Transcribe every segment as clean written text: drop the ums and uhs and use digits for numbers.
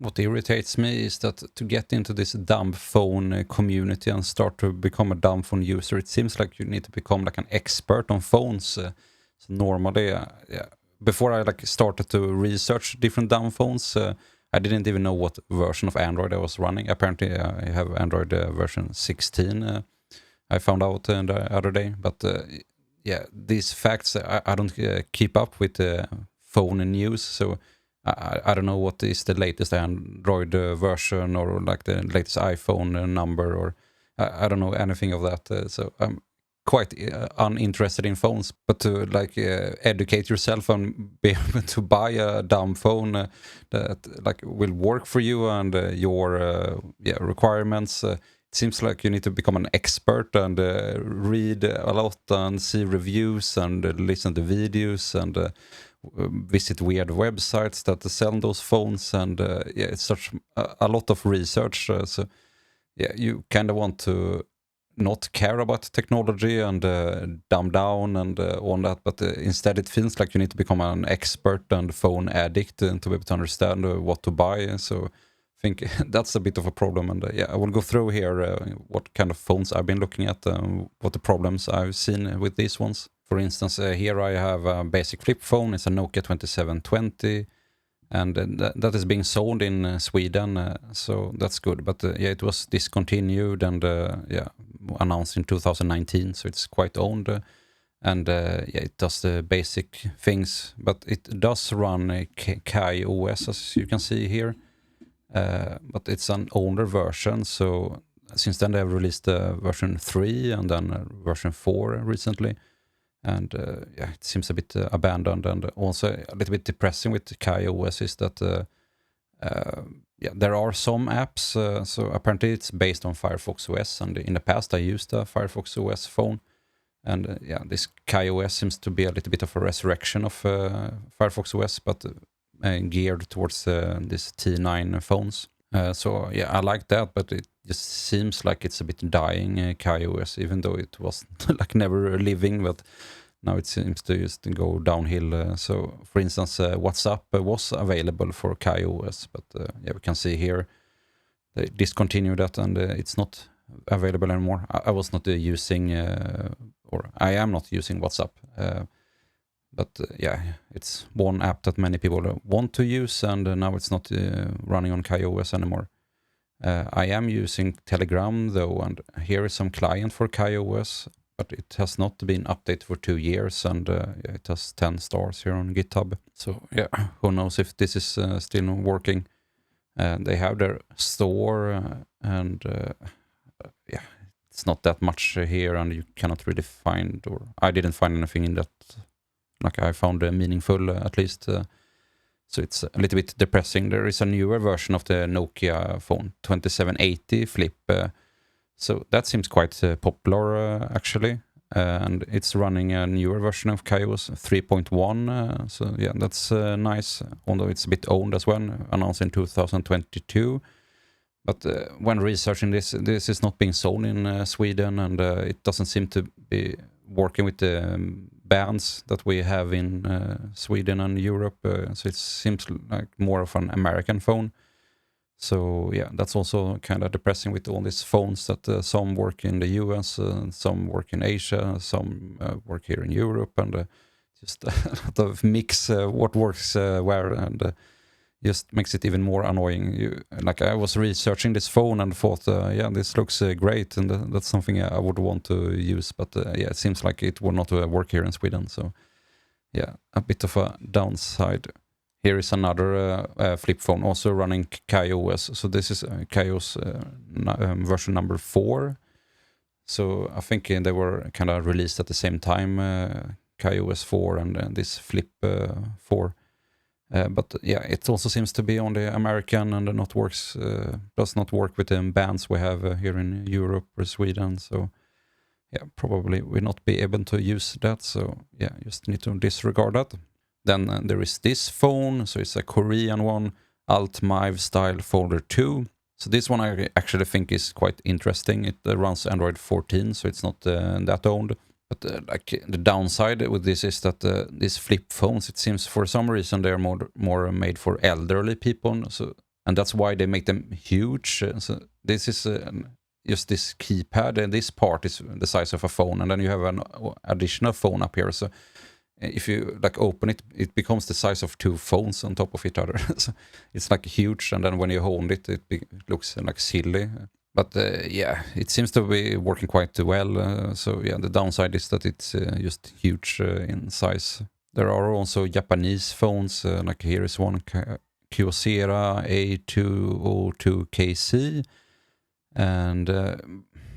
what irritates me is that to get into this Dumbphone community and start to become a Dumbphone user, it seems like you need to become like an expert on phones. So normally, yeah, before I like started to research different Dumbphones, I didn't even know what version of Android I was running. Apparently, I have Android version 16. I found out the other day, but yeah, these facts I don't keep up with phone news, so I don't know what is the latest Android version or like the latest iPhone number, or I don't know anything of that. So I'm quite uninterested in phones, but to like educate yourself and be able to buy a dumb phone that like will work for you and your requirements. It seems like you need to become an expert and read a lot and see reviews and listen to videos and visit weird websites that sell those phones, and yeah, it's such a lot of research. So yeah, you kind of want to not care about technology and dumb down and all that, but instead it feels like you need to become an expert and phone addict to be able to understand what to buy. So I think that's a bit of a problem, and yeah, I will go through here what kind of phones I've been looking at, what the problems I've seen with these ones. For instance, here I have a basic flip phone. It's a Nokia 2720, and that is being sold in Sweden, so that's good. But yeah, it was discontinued and yeah, announced in 2019, so it's quite old. And yeah, it does the basic things, but it does run KaiOS, as you can see here. But it's an older version, so since then they have released version 3 and then version 4 recently. And yeah, it seems a bit abandoned, and also a little bit depressing with KaiOS is that yeah, there are some apps, so apparently it's based on Firefox OS, and in the past I used a Firefox OS phone, and yeah, this KaiOS seems to be a little bit of a resurrection of Firefox OS, but geared towards these T9 phones. So yeah, I like that, but it just seems like it's a bit dying, KaiOS, even though it was like never living, but now it seems to just go downhill. So for instance, WhatsApp was available for KaiOS, but yeah, we can see here they discontinued that, and it's not available anymore. I was not using, or I am not using WhatsApp. But yeah, it's one app that many people want to use, and now it's not running on KaiOS anymore. I am using Telegram though, and here is some client for KaiOS, but it has not been updated for 2 years, and yeah, it has 10 stars here on GitHub. So yeah, who knows if this is still working. They have their store, and yeah, it's not that much here, and you cannot really find, or I didn't find anything in that like I found meaningful, at least. So it's a little bit depressing. There is a newer version of the Nokia phone, 2780 Flip. So that seems quite popular, actually. And it's running a newer version of KaiOS 3.1. So yeah, that's nice, although it's a bit old as well, announced in 2022. But when researching this is not being sold in Sweden, and it doesn't seem to be working with the bands that we have in Sweden and Europe. So it seems like more of an American phone. So yeah, that's also kind of depressing with all these phones that some work in the US, some work in Asia, some work here in Europe, and just a lot of mix what works where, and just makes it even more annoying. Like I was researching this phone and thought, yeah, this looks great, and that's something I would want to use, but yeah, it seems like it will not work here in Sweden. So yeah, a bit of a downside. Here is another flip phone, also running KaiOS. So this is KaiOS version number 4. So I think they were kind of released at the same time, KaiOS 4 and this Flip 4. But yeah, it also seems to be on the American, and does not work with the bands we have here in Europe or Sweden. So yeah, probably will not be able to use that. So yeah, just need to disregard that. Then there is this phone. So it's a Korean one, MIVE style folder 2. So this one I actually think is quite interesting. It runs Android 14, so it's not that old. But like the downside with this is that these flip phones, it seems for some reason they're more made for elderly people. So and that's why they make them huge. So this is just this keypad, and this part is the size of a phone, and then you have an additional phone up here. So if you like open it, it becomes the size of two phones on top of each other. So it's like huge, and then when you hold it, it looks like silly. But yeah, it seems to be working quite well. So yeah, the downside is that it's just huge in size. There are also Japanese phones, like here is one, Kyocera A202KC, and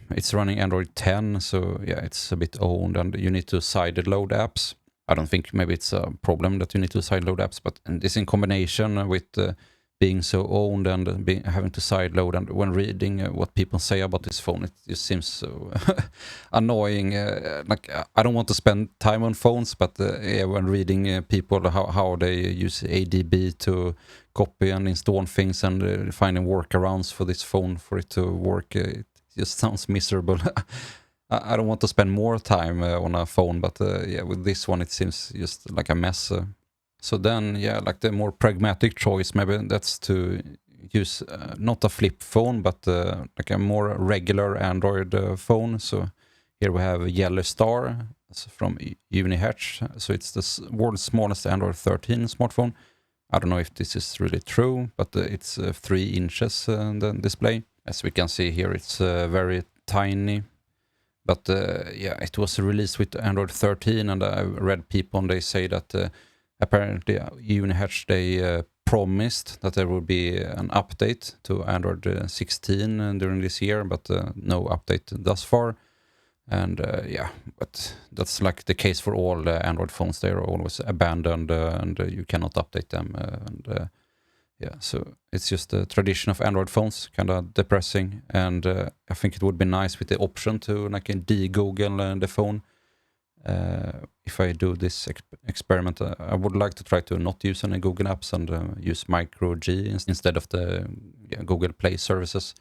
it's running Android 10, so yeah, it's a bit old, and you need to sideload apps. I don't think maybe it's a problem that you need to sideload apps, but this in combination with being so old and having to sideload, and when reading what people say about this phone, it just seems so annoying. Like I don't want to spend time on phones, but yeah, when reading people how they use ADB to copy and install things and finding workarounds for this phone for it to work, it just sounds miserable. I don't want to spend more time on a phone, but yeah, with this one it seems just like a mess. So then, yeah, like the more pragmatic choice, maybe that's to use not a flip phone, but like a more regular Android phone. So here we have a 𝗘𝗧𝗟𝗏 from Unihertz. So it's the world's smallest Android 13 smartphone. I don't know if this is really true, but it's 3 inches the display. As we can see here, it's very tiny. But yeah, it was released with Android 13, and I read people and they say that apparently Unihertz, they promised that there would be an update to Android 16 during this year, but no update thus far. And yeah, but that's like the case for all Android phones. They are always abandoned and you cannot update them. And yeah, so it's just the tradition of Android phones, kind of depressing. And I think it would be nice with the option to like de-Google the phone. If I do this experiment, I would like to try to not use any Google apps and use Micro G instead of the Google Play services.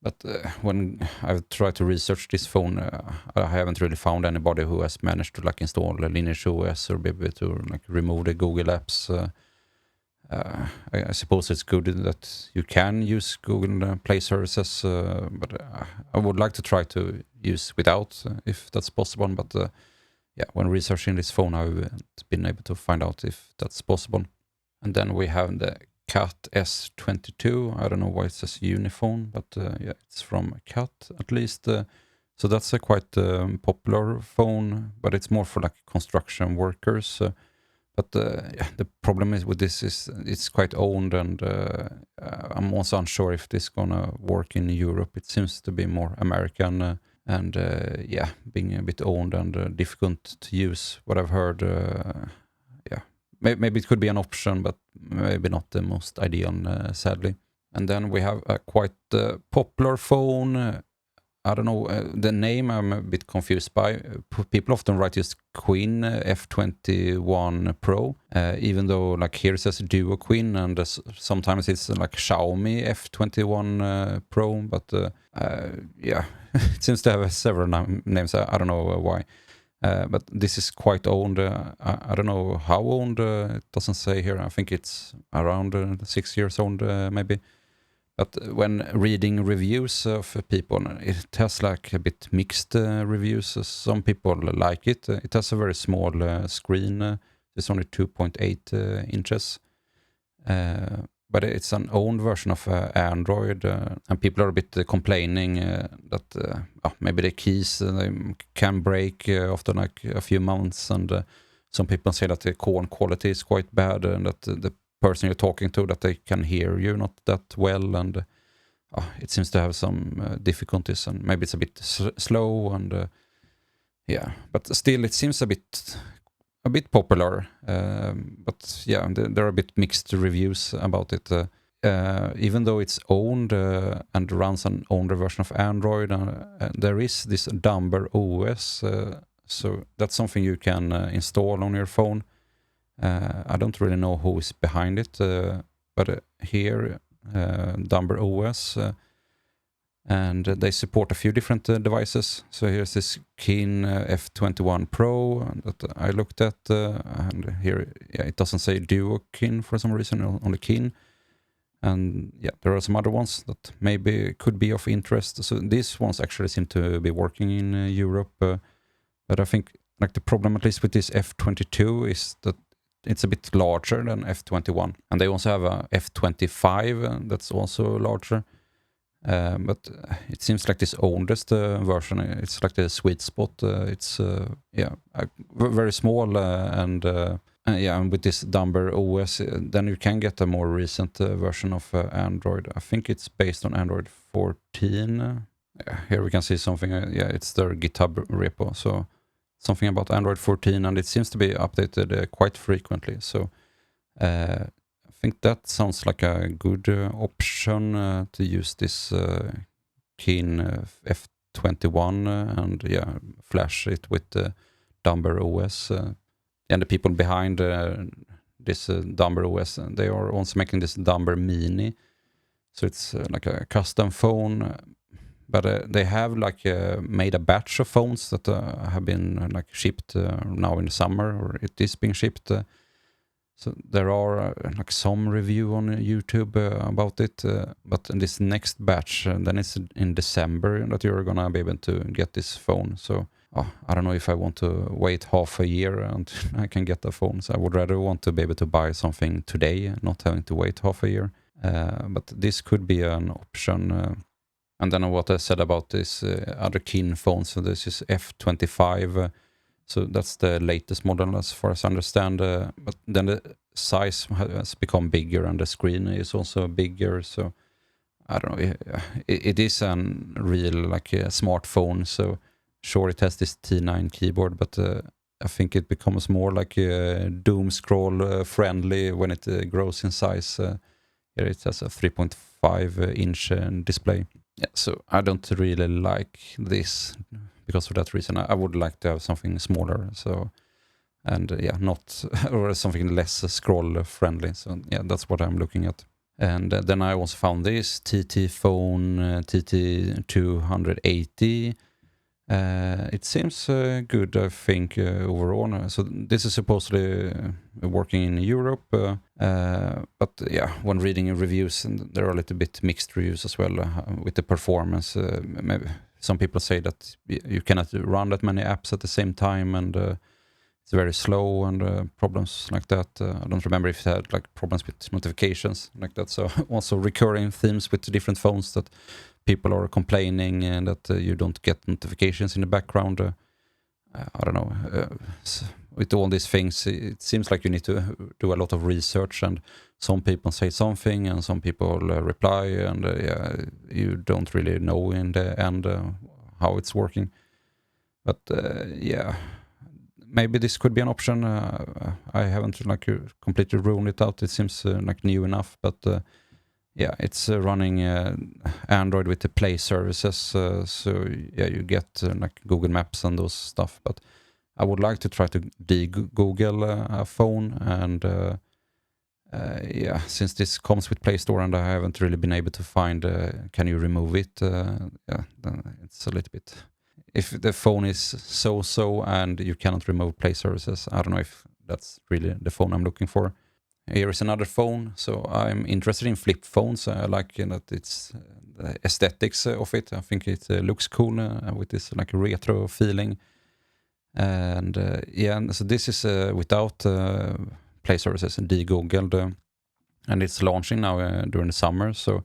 But when I've tried to research this phone, I haven't really found anybody who has managed to like install Lineage OS or be able to like remove the Google apps. I suppose it's good that you can use Google Play services, but I would like to try to use without, if that's possible. But yeah, when researching this phone, I've been able to find out if that's possible. And then we have the Cat S22. I don't know why it says Uniphone, but yeah, it's from Cat at least. So that's a quite popular phone, but it's more for like construction workers. But yeah, the problem is with this is it's quite old, and I'm also unsure if this is gonna work in Europe. It seems to be more American, and yeah, being a bit old and difficult to use. What I've heard, yeah, maybe it could be an option, but maybe not the most ideal, sadly. And then we have a quite popular phone. I don't know, the name I'm a bit confused by. People often write just QIN F21 Pro, even though like here it says Duo QIN, and sometimes it's like Xiaomi F21 Pro, but yeah, it seems to have several names. I don't know why. But this is quite old. I don't know how old, it doesn't say here. I think it's around 6 years old, maybe. But when reading reviews of people, it has like a bit mixed reviews. Some people like it. It has a very small screen. It's only 2.8 inches. But it's an owned version of Android. And people are a bit complaining that maybe the keys they can break after like a few months. And some people say that the call quality is quite bad, and that the person you're talking to, that they can hear you not that well, and it seems to have some difficulties, and maybe it's a bit slow, and yeah, but still it seems a bit popular, but yeah, there are a bit mixed reviews about it. Even though it's owned and runs an older version of Android, there is this 𝗘𝗺𝗶𝗹, so that's something you can install on your phone. I don't really know who is behind it, but here, 𝗘𝗺𝗶𝗹, and they support a few different devices. So here's this QIN F21 Pro that I looked at, and here, yeah, it doesn't say Duo QIN for some reason on the QIN. And yeah, there are some other ones that maybe could be of interest. So these ones actually seem to be working in Europe, but I think like the problem at least with this F22 is that it's a bit larger than F21, and they also have a F25 that's also larger. But it seems like this oldest version, it's like the sweet spot. It's very small, and with this 𝗘𝗵𝗴𝗹, then you can get a more recent version of Android. I think it's based on Android 14. Here we can see something. It's their GitHub repo. So something about Android 14, and it seems to be updated quite frequently. So I think that sounds like a good option to use this QIN F21 and flash it with 𝗘𝗵𝗴𝗹. And the people behind this 𝗘𝗵𝗴𝗹, they are also making this 𝗘𝗵 Mini. So it's like a custom phone, but they have like made a batch of phones that have been like shipped now in the summer, or it is being shipped. So there are like some review on YouTube about it, but in this next batch, then it's in December that you're gonna be able to get this phone. So I don't know if I want to wait half a year until I can get the phone. So I would rather want to be able to buy something today, not having to wait half a year. But this could be an option. And then what I said about this other QIN phone, so this is F25. So that's the latest model as far as I understand. But then the size has become bigger and the screen is also bigger. So I don't know. It is a real like a smartphone. So sure, it has this T9 keyboard, but I think it becomes more like doom scroll friendly when it grows in size. Here it has a 3.5-inch display. Yeah, so I don't really like this because of that reason. I would like to have something smaller. So, and not or something less scroll friendly. So yeah, that's what I'm looking at. And then I also found this TTfone TT280. It seems good, I think, overall. So this is supposedly working in Europe, but when reading reviews, and there are a little bit mixed reviews as well with the performance. Maybe some people say that you cannot run that many apps at the same time, and it's very slow, and problems like that. I don't remember if it had like problems with notifications like that. So also recurring themes with different phones that people are complaining and that you don't get notifications in the background. I don't know. With all these things, it seems like you need to do a lot of research, and some people say something and some people reply, and you don't really know in the end how it's working. But maybe this could be an option. I haven't like completely ruled it out. It seems like new enough, but it's running Android with the Play services. So you get like Google Maps and those stuff. But I would like to try to de-Google a phone, and since this comes with Play Store and I haven't really been able to find can you remove it, then it's a little bit. If the phone is so and you cannot remove Play services, I don't know if that's really the phone I'm looking for. Here is another phone. So I'm interested in flip phones. I like that it's the aesthetics of it. I think it looks cool with this like retro feeling. And so this is without Play services and de-Googled, and it's launching now during the summer. So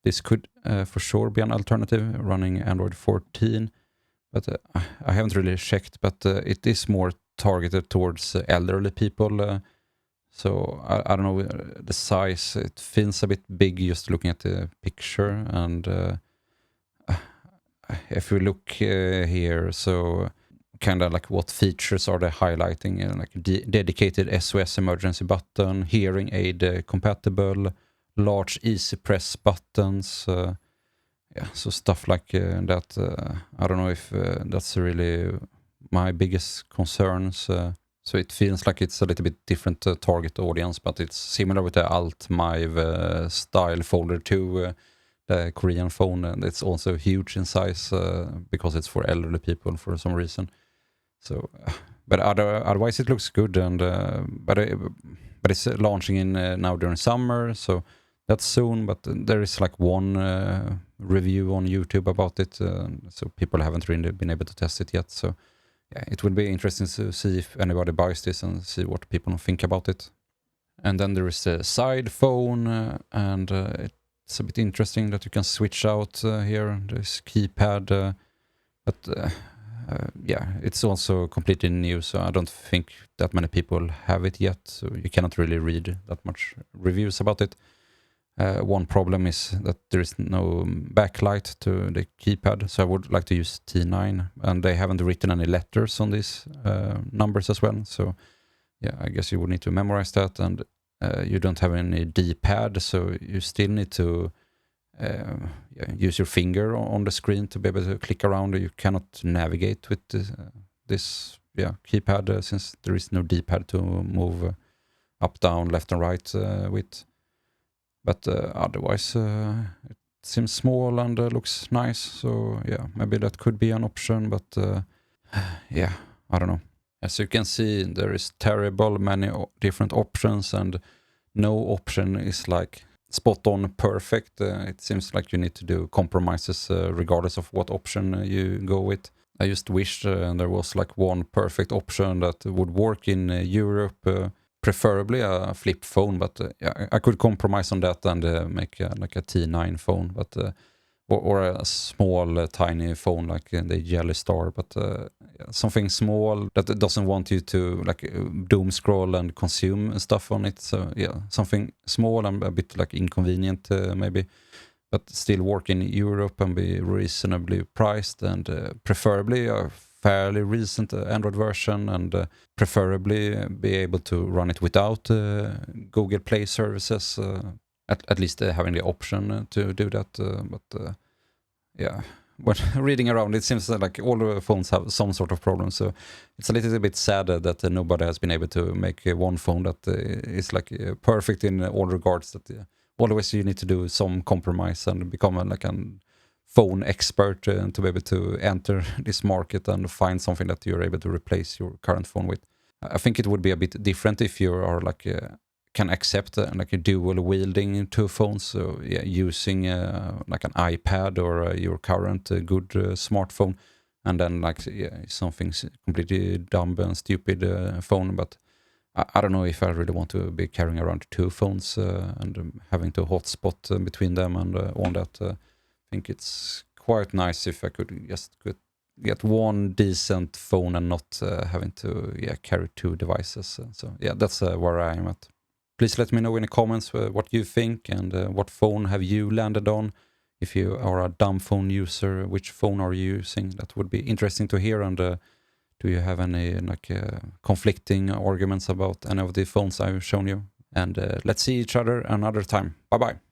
this could for sure be an alternative running Android 14. But I haven't really checked, but it is more targeted towards elderly people. So I don't know, the size, it feels a bit big just looking at the picture. And if we look here, so kind of like what features are they highlighting? Like dedicated SOS emergency button, hearing aid compatible, large easy press buttons. So stuff like that. I don't know if that's really my biggest concerns. So it feels like it's a little bit different target audience, but it's similar with the MIVE style folder 2, the Korean phone, and it's also huge in size because it's for elderly people for some reason. So, but otherwise it looks good, and but it's launching in now during summer, so That's soon, but there is like one review on YouTube about it, so people haven't really been able to test it yet. So yeah, it will be interesting to see if anybody buys this and see what people think about it. And then there is the Sidephone, and it's a bit interesting that you can switch out here, this keypad, but yeah, it's also completely new, so I don't think that many people have it yet, so you cannot really read that much reviews about it. One problem is that there is no backlight to the keypad, so I would like to use T9, and they haven't written any letters on these numbers as well, so yeah, I guess you would need to memorize that, and you don't have any D-pad, so you still need to use your finger on the screen to be able to click around. You cannot navigate with this keypad since there is no D-pad to move up, down, left and right with. But otherwise it seems small and looks nice, so yeah, maybe that could be an option, but yeah, I don't know. As you can see, there is terrible many different options, and no option is like spot on perfect. It seems like you need to do compromises regardless of what option you go with. I just wish there was like one perfect option that would work in Europe, preferably a flip phone, but yeah, I could compromise on that and make like a T9 phone, but or a small tiny phone like the 𝗘𝗧𝗧𝗟, but yeah, something small that doesn't want you to like doom scroll and consume stuff on it. So yeah, something small and a bit like inconvenient maybe, but still work in Europe and be reasonably priced, and preferably a fairly recent Android version, and preferably be able to run it without Google Play services, at least having the option to do that. But yeah, when reading around, it seems like all the phones have some sort of problem, so it's a little bit sad that nobody has been able to make one phone that is like perfect in all regards, that always you need to do some compromise and become like a phone expert to be able to enter this market and find something that you're able to replace your current phone with. I think it would be a bit different if you are like can accept like a dual wielding two phones, so yeah, using like an iPad or your current good smartphone, and then like something completely dumb and stupid phone. But I don't know if I really want to be carrying around two phones and having to hotspot between them and all that. I think it's quite nice if I could just get one decent phone and not having to carry two devices. So yeah, that's where I am at. Please let me know in the comments what you think, and what phone have you landed on. If you are a Dumbphone user, which phone are you using? That would be interesting to hear. And do you have any like conflicting arguments about any of the phones I've shown you? And let's see each other another time. Bye bye.